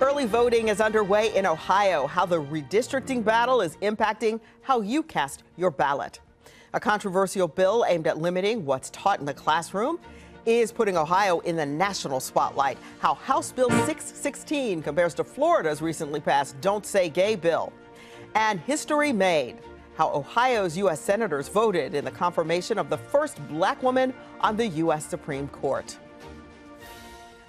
Early voting is underway in Ohio. How the redistricting battle is impacting how you cast your ballot. A controversial bill aimed at limiting what's taught in the classroom is putting Ohio in the national spotlight. How House Bill 616 compares to Florida's recently passed Don't Say Gay bill. And history made. How Ohio's U.S. senators voted in the confirmation of the first black woman on the U.S. Supreme Court.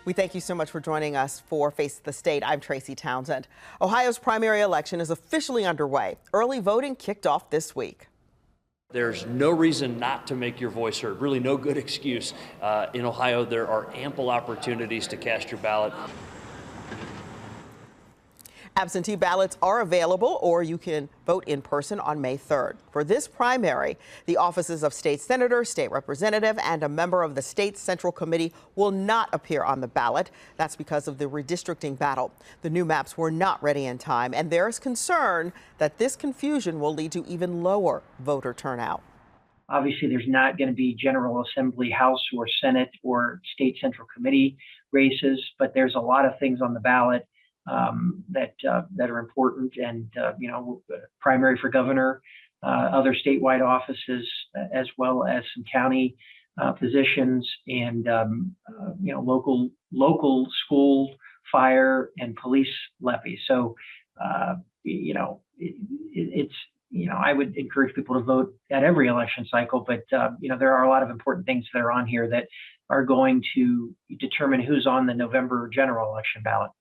We thank you so much for joining us for Face the State. I'm Tracy Townsend. Ohio's primary election is officially underway. Early voting kicked off this week. There's no reason not to make your voice heard, really no good excuse. In Ohio, there are ample opportunities to cast your ballot. Absentee ballots are available, or you can vote in person on May 3rd. For this primary, the offices of state senator, state representative, and a member of the state central committee will not appear on the ballot. That's because of the redistricting battle. The new maps were not ready in time, and there is concern that this confusion will lead to even lower voter turnout. Obviously, there's not going to be General Assembly, House, or Senate, or state central committee races, but there's a lot of things on the ballot that are important, and primary for governor, other statewide offices, as well as some county positions, and local school, fire, and police levies. So it's I would encourage people to vote at every election cycle, but there are a lot of important things that are on here that are going to determine who's on the November general election ballot.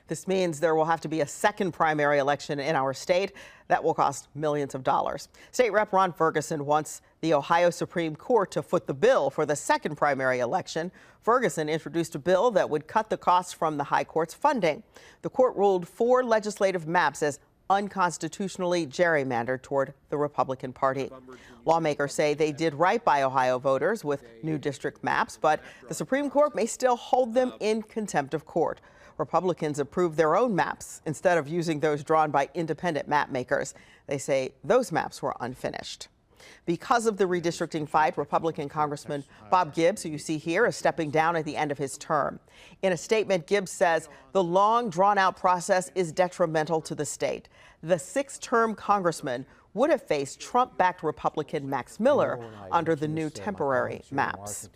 This means there will have to be a second primary election in our state that will cost millions of dollars. State Rep Ron Ferguson wants the Ohio Supreme Court to foot the bill for the second primary election. Ferguson introduced a bill that would cut the costs from the high court's funding. The court ruled 4 legislative maps as unconstitutionally gerrymandered toward the Republican Party. Lawmakers say they did right by Ohio voters with new district maps, but the Supreme Court may still hold them in contempt of court. Republicans approved their own maps instead of using those drawn by independent map makers. They say those maps were unfinished. Because of the redistricting fight, Republican Congressman Bob Gibbs, who you see here, is stepping down at the end of his term. In a statement, Gibbs says the long, drawn-out process is detrimental to the state. The 6-term congressman would have faced Trump-backed Republican Max Miller under the new temporary maps.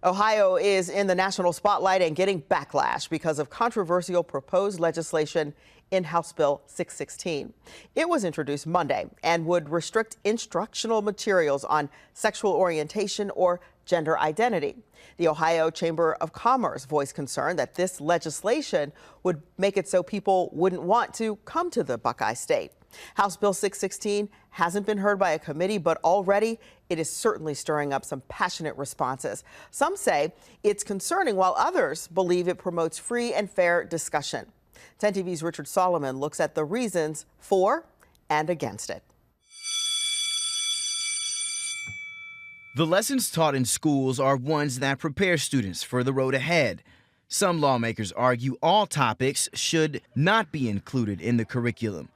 Ohio is in the national spotlight and getting backlash because of controversial proposed legislation in House Bill 616. It was introduced Monday and would restrict instructional materials on sexual orientation or gender identity. The Ohio Chamber of Commerce voiced concern that this legislation would make it so people wouldn't want to come to the Buckeye State. House Bill 616 hasn't been heard by a committee, but already it is certainly stirring up some passionate responses. Some say it's concerning, while others believe it promotes free and fair discussion. 10 TV's Richard Solomon looks at the reasons for and against it. The lessons taught in schools are ones that prepare students for the road ahead. Some lawmakers argue all topics should not be included in the curriculum.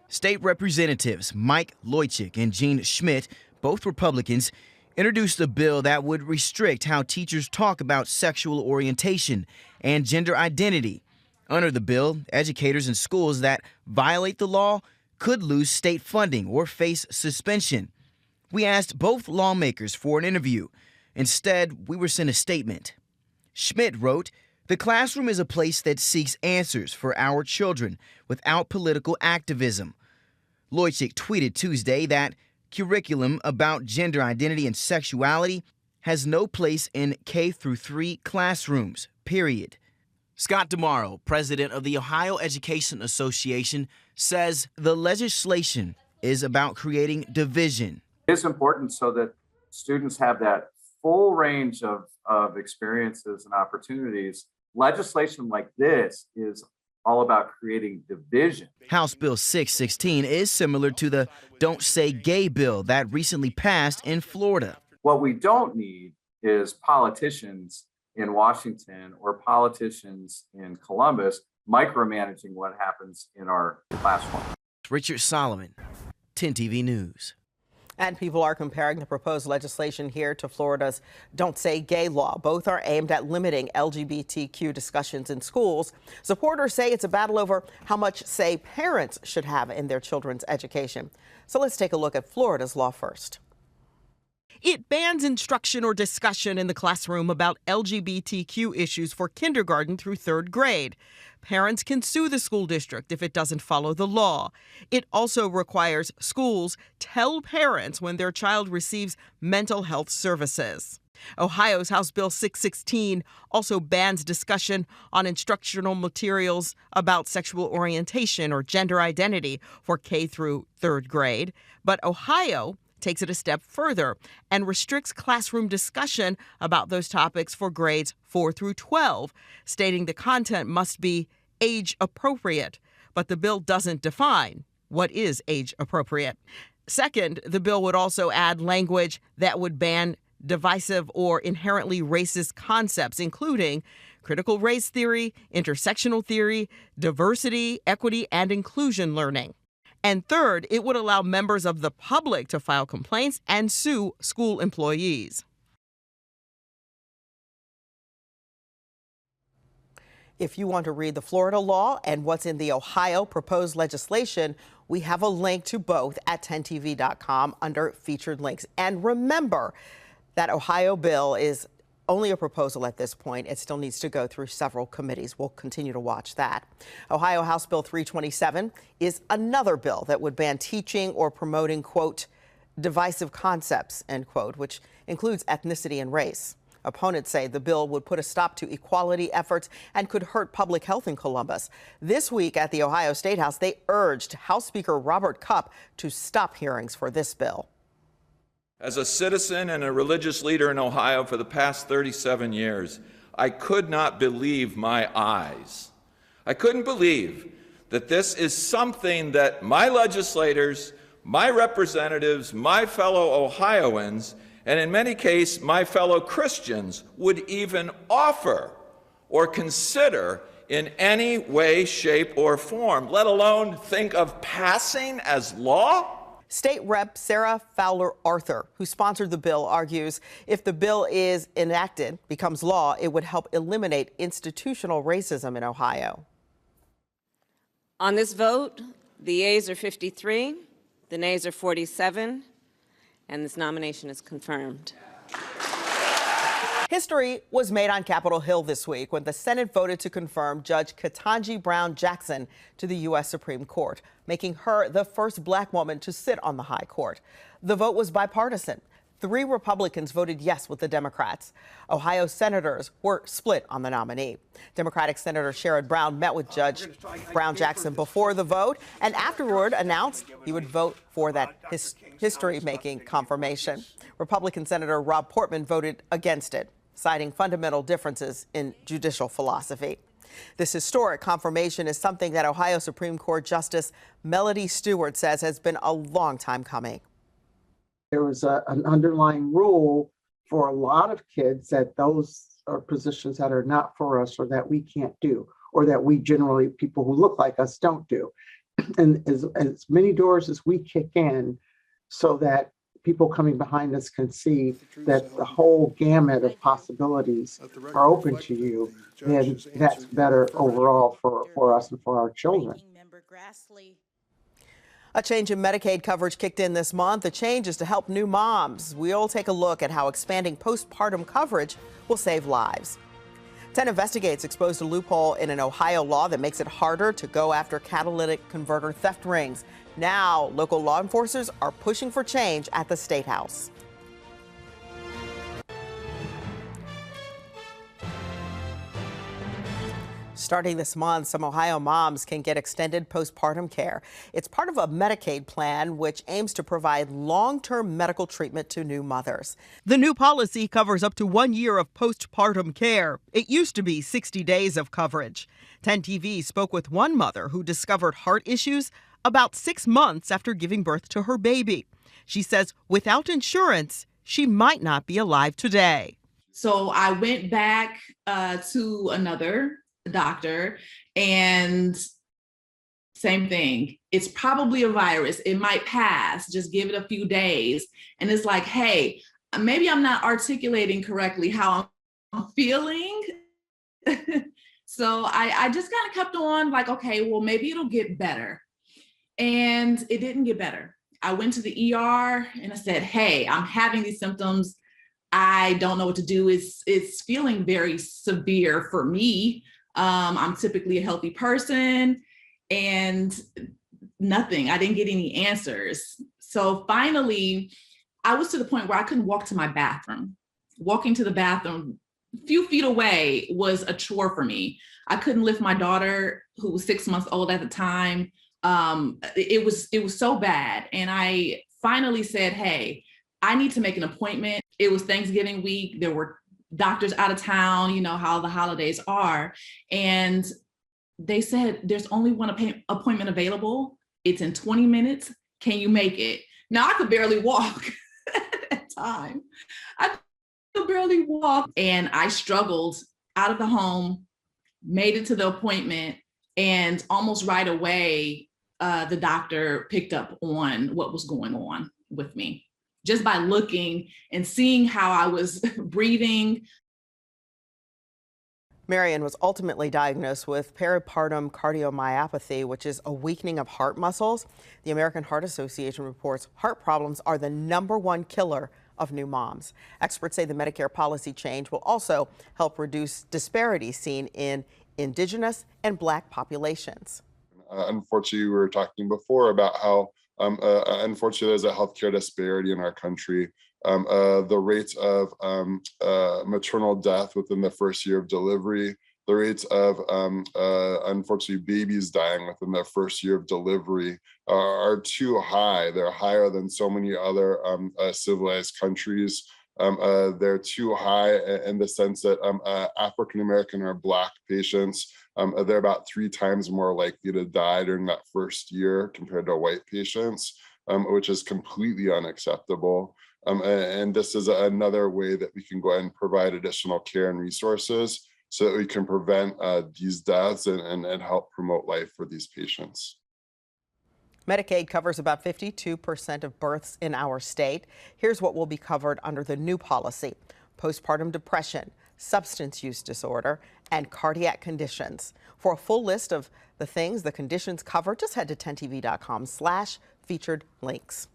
State Representatives Mike Loychik and Gene Schmidt, both Republicans, introduced a bill that would restrict how teachers talk about sexual orientation and gender identity. Under the bill, educators in schools that violate the law could lose state funding or face suspension. We asked both lawmakers for an interview. Instead, we were sent a statement. Schmidt wrote, "The classroom is a place that seeks answers for our children without political activism." Loychik tweeted Tuesday that curriculum about gender identity and sexuality has no place in K-3 classrooms, period. Scott DeMauro, president of the Ohio Education Association, says the legislation is about creating division. It's important so that students have that full range of experiences and opportunities. Legislation like this is all about creating division. House Bill 616 is similar to the Don't Say Gay bill that recently passed in Florida. What we don't need is politicians in Washington or politicians in Columbus micromanaging what happens in our classroom. Richard Solomon, 10 TV News. And people are comparing the proposed legislation here to Florida's Don't Say Gay law. Both are aimed at limiting LGBTQ discussions in schools. Supporters say it's a battle over how much say parents should have in their children's education. So let's take a look at Florida's law first. It bans instruction or discussion in the classroom about LGBTQ issues for kindergarten through third grade. Parents can sue the school district if it doesn't follow the law. It also requires schools tell parents when their child receives mental health services. Ohio's House Bill 616 also bans discussion on instructional materials about sexual orientation or gender identity for K through third grade. But Ohio takes it a step further and restricts classroom discussion about those topics for grades 4 through 12, stating the content must be age appropriate. But the bill doesn't define what is age appropriate. Second, the bill would also add language that would ban divisive or inherently racist concepts, including critical race theory, intersectional theory, diversity, equity, and inclusion learning. And third, it would allow members of the public to file complaints and sue school employees. If you want to read the Florida law and what's in the Ohio proposed legislation, we have a link to both at 10tv.com under featured links. And remember, that Ohio bill is only a proposal at this point. It still needs to go through several committees. We'll continue to watch that. Ohio House Bill 327 is another bill that would ban teaching or promoting, quote, divisive concepts, end quote, which includes ethnicity and race. Opponents say the bill would put a stop to equality efforts and could hurt public health in Columbus. This week at the Ohio State House, they urged House Speaker Robert Cupp to stop hearings for this bill. As a citizen and a religious leader in Ohio for the past 37 years, I could not believe my eyes. I couldn't believe that this is something that my legislators, my representatives, my fellow Ohioans, and in many cases, my fellow Christians would even offer or consider in any way, shape, or form, let alone think of passing as law. State Rep. Sarah Fowler Arthur, who sponsored the bill, argues if the bill is enacted, becomes law, it would help eliminate institutional racism in Ohio. On this vote, the yeas are 53, the nays are 47, and this nomination is confirmed. History was made on Capitol Hill this week when the Senate voted to confirm Judge Ketanji Brown Jackson to the U.S. Supreme Court, making her the first black woman to sit on the high court. The vote was bipartisan. 3 Republicans voted yes with the Democrats. Ohio senators were split on the nominee. Democratic Senator Sherrod Brown met with Judge Brown Jackson before the vote and afterward announced he would vote for that history-making confirmation. Republican Senator Rob Portman voted against it, citing fundamental differences in judicial philosophy. This historic confirmation is something that Ohio Supreme Court Justice Melody Stewart says has been a long time coming. There was an underlying rule for a lot of kids that those are positions that are not for us or that we can't do, or that we generally, people who look like us, don't do. And as many doors as we kick in so that people coming behind us can see that the whole gamut of possibilities are open to you, then that's better overall for us and for our children. A change in Medicaid coverage kicked in this month. The change is to help new moms. We'll take a look at how expanding postpartum coverage will save lives. 10 Investigates exposed a loophole in an Ohio law that makes it harder to go after catalytic converter theft rings. Now, local law enforcers are pushing for change at the State House. Starting this month, some Ohio moms can get extended postpartum care. It's part of a Medicaid plan which aims to provide long-term medical treatment to new mothers. The new policy covers up to 1 year of postpartum care. It used to be 60 days of coverage. 10 TV spoke with one mother who discovered heart issues about 6 months after giving birth to her baby. She says without insurance, she might not be alive today. So I went back to another doctor, and same thing. It's probably a virus. It might pass. Just give it a few days. And it's like, hey, maybe I'm not articulating correctly how I'm feeling. So I just kind of kept on like, okay, well, maybe it'll get better. And it didn't get better. I went to the ER and I said, hey, I'm having these symptoms. I don't know what to do. It's feeling very severe for me. I'm typically a healthy person, and nothing. I didn't get any answers. So finally, I was to the point where I couldn't walk to my bathroom. Walking to the bathroom a few feet away was a chore for me. I couldn't lift my daughter, who was 6 months old at the time. It was so bad. And I finally said, hey, I need to make an appointment. It was Thanksgiving week. There were doctors out of town, you know how the holidays are. And they said, there's only one appointment available. It's in 20 minutes. Can you make it? Now I could barely walk at that time. I could barely walk. And I struggled out of the home, made it to the appointment, and almost right away, the doctor picked up on what was going on with me. Just by looking and seeing how I was breathing. Marion was ultimately diagnosed with peripartum cardiomyopathy, which is a weakening of heart muscles. The American Heart Association reports heart problems are the #1 killer of new moms. Experts say the Medicare policy change will also help reduce disparities seen in Indigenous and Black populations. Unfortunately, we were talking before about how unfortunately, there's a healthcare disparity in our country. The rates of maternal death within the first year of delivery, the rates of, unfortunately, babies dying within the first year of delivery are too high. They're higher than so many other civilized countries. They're too high in the sense that African American or Black patients, they're about 3 times more likely to die during that first year compared to white patients, which is completely unacceptable. And this is another way that we can go ahead and provide additional care and resources so that we can prevent these deaths and help promote life for these patients. Medicaid covers about 52% of births in our state. Here's what will be covered under the new policy: postpartum depression, substance use disorder, and cardiac conditions. For a full list of the things the conditions cover, just head to 10tv.com/featured links.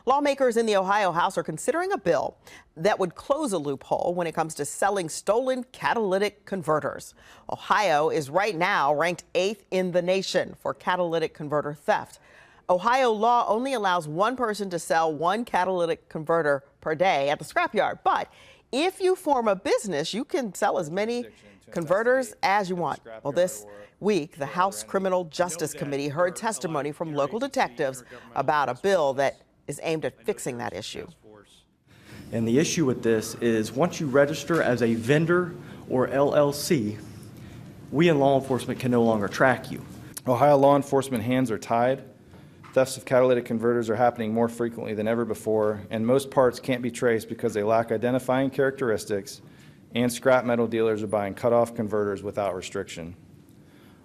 Lawmakers in the Ohio House are considering a bill that would close a loophole when it comes to selling stolen catalytic converters. Ohio is right now ranked 8th in the nation for catalytic converter theft. Ohio law only allows one person to sell 1 catalytic converter per day at the scrapyard. But if you form a business, you can sell as many converters as you want. Well, this week, the House Criminal Justice Committee heard testimony from local detectives about a bill that is aimed at fixing that issue. And the issue with this is once you register as a vendor or LLC, we in law enforcement can no longer track you. Ohio law enforcement hands are tied. Thefts of catalytic converters are happening more frequently than ever before, and most parts can't be traced because they lack identifying characteristics, and scrap metal dealers are buying cut-off converters without restriction.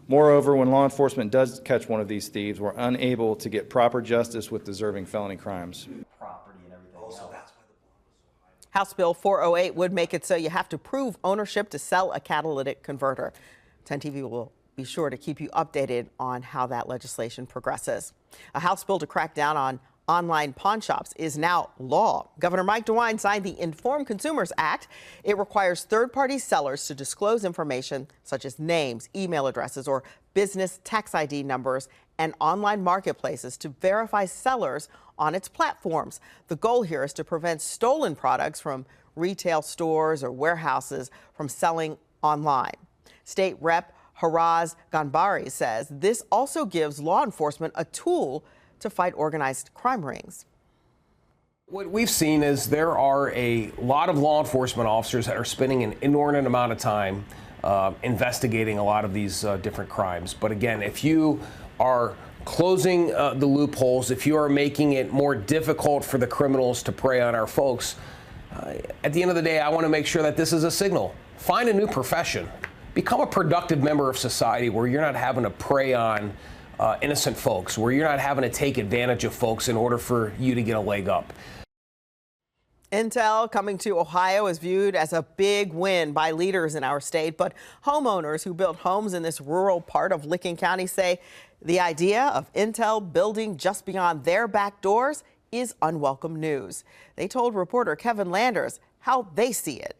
Moreover, when law enforcement does catch one of these thieves, we're unable to get proper justice with deserving felony crimes. House Bill 408 would make it so you have to prove ownership to sell a catalytic converter. 10 TV will be sure to keep you updated on how that legislation progresses. A House bill to crack down on online pawn shops is now law. Governor Mike DeWine signed the Informed Consumers Act. It requires third-party sellers to disclose information such as names, email addresses, or business tax ID numbers, and online marketplaces to verify sellers on its platforms. The goal here is to prevent stolen products from retail stores or warehouses from selling online. State Rep Haraz Ganbari says this also gives law enforcement a tool to fight organized crime rings. What we've seen is there are a lot of law enforcement officers that are spending an inordinate amount of time investigating a lot of these different crimes. But again, if you are closing the loopholes, if you are making it more difficult for the criminals to prey on our folks, at the end of the day, I want to make sure that this is a signal. Find a new profession. Become a productive member of society where you're not having to prey on innocent folks, where you're not having to take advantage of folks in order for you to get a leg up. Intel coming to Ohio is viewed as a big win by leaders in our state, but homeowners who built homes in this rural part of Licking County say the idea of Intel building just beyond their back doors is unwelcome news. They told reporter Kevin Landers how they see it.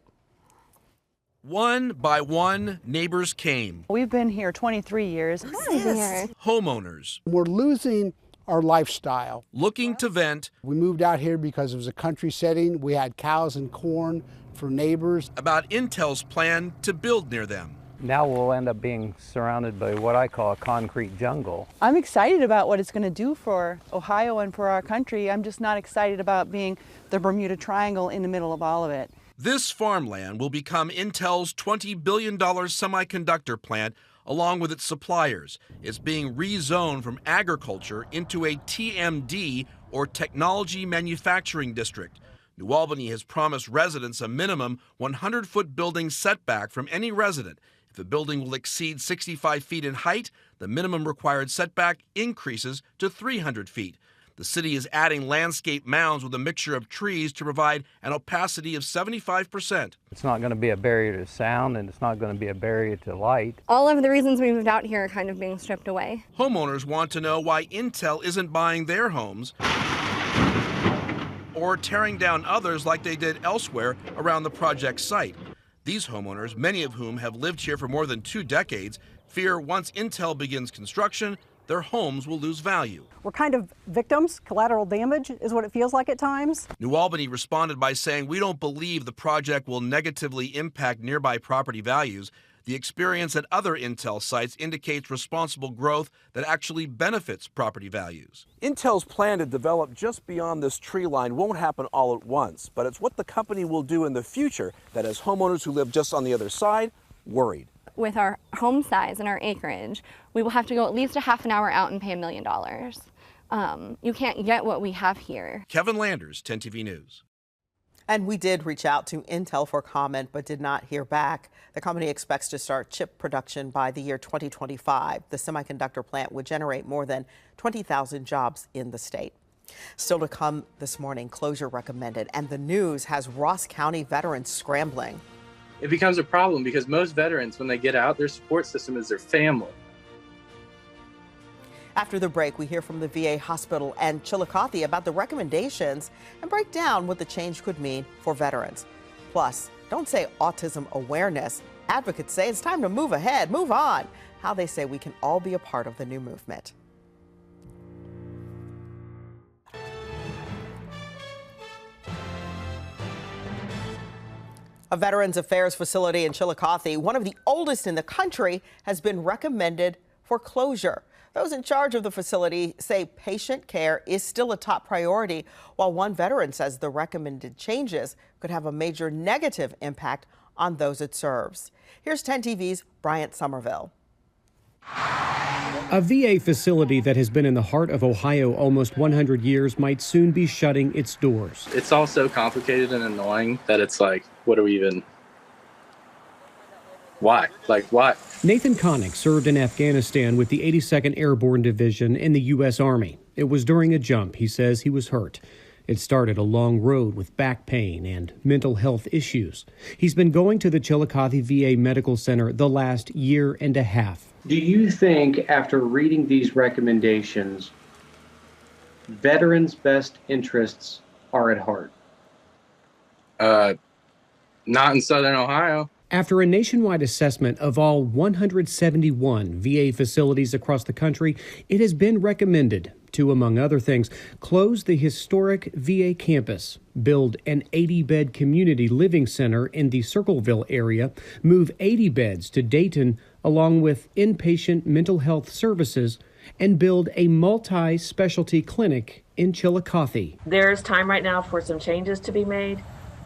One by one, neighbors came. We've been here 23 years. Homeowners. We're losing our lifestyle. Looking to vent. We moved out here because it was a country setting. We had cows and corn for neighbors. About Intel's plan to build near them. Now we'll end up being surrounded by what I call a concrete jungle. I'm excited about what it's going to do for Ohio and for our country. I'm just not excited about being the Bermuda Triangle in the middle of all of it. This farmland will become Intel's $20 billion semiconductor plant along with its suppliers. It's being rezoned from agriculture into a TMD, or Technology Manufacturing District. New Albany has promised residents a minimum 100-foot building setback from any resident. If the building will exceed 65 feet in height, the minimum required setback increases to 300 feet. The city is adding landscape mounds with a mixture of trees to provide an opacity of 75%. It's not going to be a barrier to sound, and it's not going to be a barrier to light. All of the reasons we moved out here are kind of being stripped away. Homeowners want to know why Intel isn't buying their homes or tearing down others like they did elsewhere around the project site. These homeowners, many of whom have lived here for more than 2 decades, fear once Intel begins construction, their homes will lose value. We're kind of victims. Collateral damage is what it feels like at times. New Albany responded by saying, "We don't believe the project will negatively impact nearby property values. The experience at other Intel sites indicates responsible growth that actually benefits property values." Intel's plan to develop just beyond this tree line won't happen all at once, but it's what the company will do in the future that has homeowners who live just on the other side worried. With our home size and our acreage, we will have to go at least a half an hour out and pay $1 million. You can't get what we have here. Kevin Landers, 10 TV News. And we did reach out to Intel for comment, but did not hear back. The company expects to start chip production by the year 2025. The semiconductor plant would generate more than 20,000 jobs in the state. Still to come this morning, closure recommended, and the news has Ross County veterans scrambling. It becomes a problem because most veterans, when they get out, their support system is their family. After the break, we hear from the VA hospital and Chillicothe about the recommendations and break down what the change could mean for veterans. Plus, don't say autism awareness. Advocates say it's time to move ahead, move on. How they say we can all be a part of the new movement. A Veterans Affairs facility in Chillicothe, one of the oldest in the country, has been recommended for closure. Those in charge of the facility say patient care is still a top priority, while one veteran says the recommended changes could have a major negative impact on those it serves. Here's 10 TV's Bryant Somerville. A VA facility that has been in the heart of Ohio almost 100 years might soon be shutting its doors. It's all so complicated and annoying that it's like, what do we even, why? Like, why? Nathan Connick served in Afghanistan with the 82nd Airborne Division in the U.S. Army. It was during a jump. He says he was hurt. It started a long road with back pain and mental health issues. He's been going to the Chillicothe VA Medical Center the last year and a half. Do you think, after reading these recommendations, veterans' best interests are at heart? Not in Southern Ohio. After a nationwide assessment of all 171 VA facilities across the country, it has been recommended to, among other things, close the historic VA campus, build an 80-bed community living center in the Circleville area, move 80 beds to Dayton, along with inpatient mental health services, and build a multi-specialty clinic in Chillicothe. There's time right now for some changes to be made.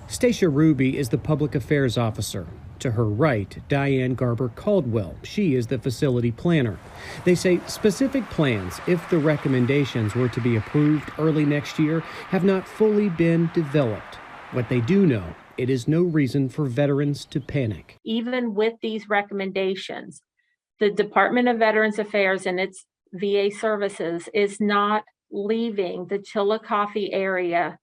Stacia Ruby is the public affairs officer. To her right, Diane Garber-Caldwell. She is the facility planner. They say specific plans, if the recommendations were to be approved early next year, have not fully been developed. What they do know, it is no reason for veterans to panic. Even with these recommendations, the Department of Veterans Affairs and its VA services is not leaving the Chillicothe area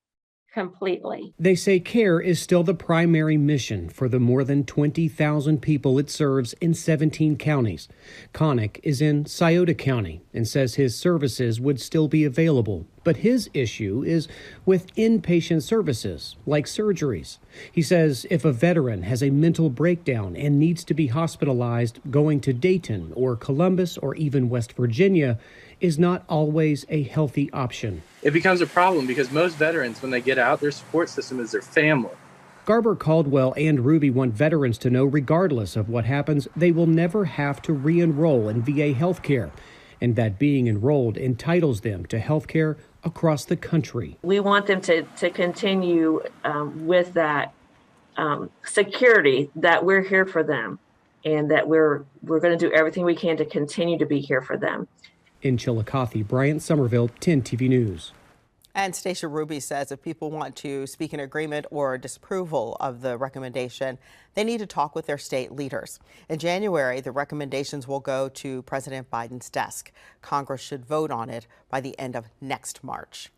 completely. They say care is still the primary mission for the more than 20,000 people it serves in 17 counties. Connick is in Scioto County and says his services would still be available. But his issue is with inpatient services, like surgeries. He says if a veteran has a mental breakdown and needs to be hospitalized, going to Dayton or Columbus or even West Virginia is not always a healthy option. It becomes a problem because most veterans, when they get out, their support system is their family. Garber-Caldwell and Ruby want veterans to know, regardless of what happens, they will never have to re-enroll in VA health care, and that being enrolled entitles them to health care across the country. We want them to continue with that security that we're here for them and that we're going to do everything we can to continue to be here for them. In Chillicothe, Bryant Somerville, 10 TV News. And Stacia Ruby says if people want to speak in agreement or disapproval of the recommendation, they need to talk with their state leaders. In January, the recommendations will go to President Biden's desk. Congress should vote on it by the end of next March.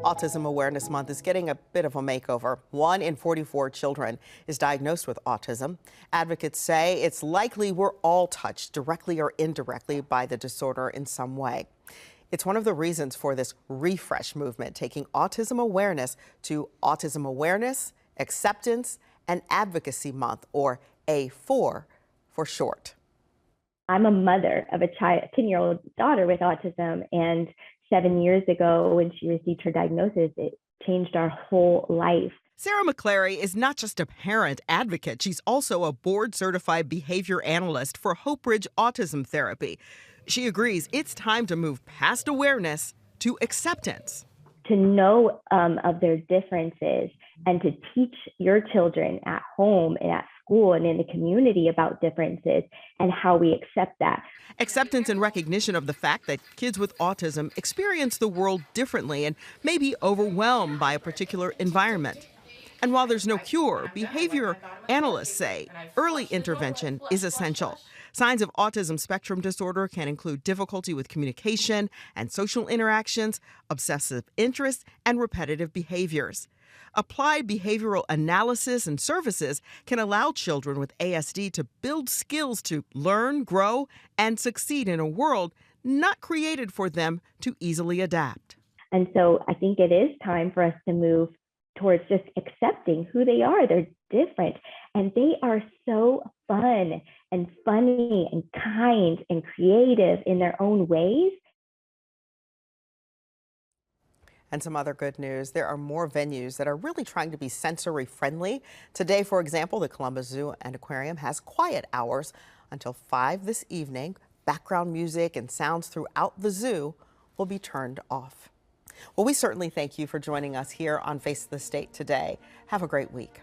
Autism Awareness Month is getting a bit of a makeover. 1 in 44 children is diagnosed with autism. Advocates say it's likely we're all touched directly or indirectly by the disorder in some way. It's one of the reasons for this refresh movement, taking autism awareness to Autism Awareness, Acceptance, and Advocacy Month, or A4 for short. I'm a mother of a 10-year-old daughter with autism, and 7 years ago, when she received her diagnosis, it changed our whole life. Sarah McClary is not just a parent advocate. She's also a board-certified behavior analyst for Hope Ridge Autism Therapy. She agrees it's time to move past awareness to acceptance. To know of their differences and to teach your children at home and at school and in the community about differences and how we accept that. Acceptance and recognition of the fact that kids with autism experience the world differently and may be overwhelmed by a particular environment. And while there's no cure, behavior analysts say early intervention is essential. Signs of autism spectrum disorder can include difficulty with communication and social interactions, obsessive interests, and repetitive behaviors. Applied behavioral analysis and services can allow children with ASD to build skills to learn, grow, and succeed in a world not created for them to easily adapt. And so I think it is time for us to move towards just accepting who they are. They're different, and they are so fun and funny and kind and creative in their own ways. And some other good news, there are more venues that are really trying to be sensory friendly. Today, for example, the Columbus Zoo and Aquarium has quiet hours until 5 this evening. Background music and sounds throughout the zoo will be turned off. Well, we certainly thank you for joining us here on Face the State today. Have a great week.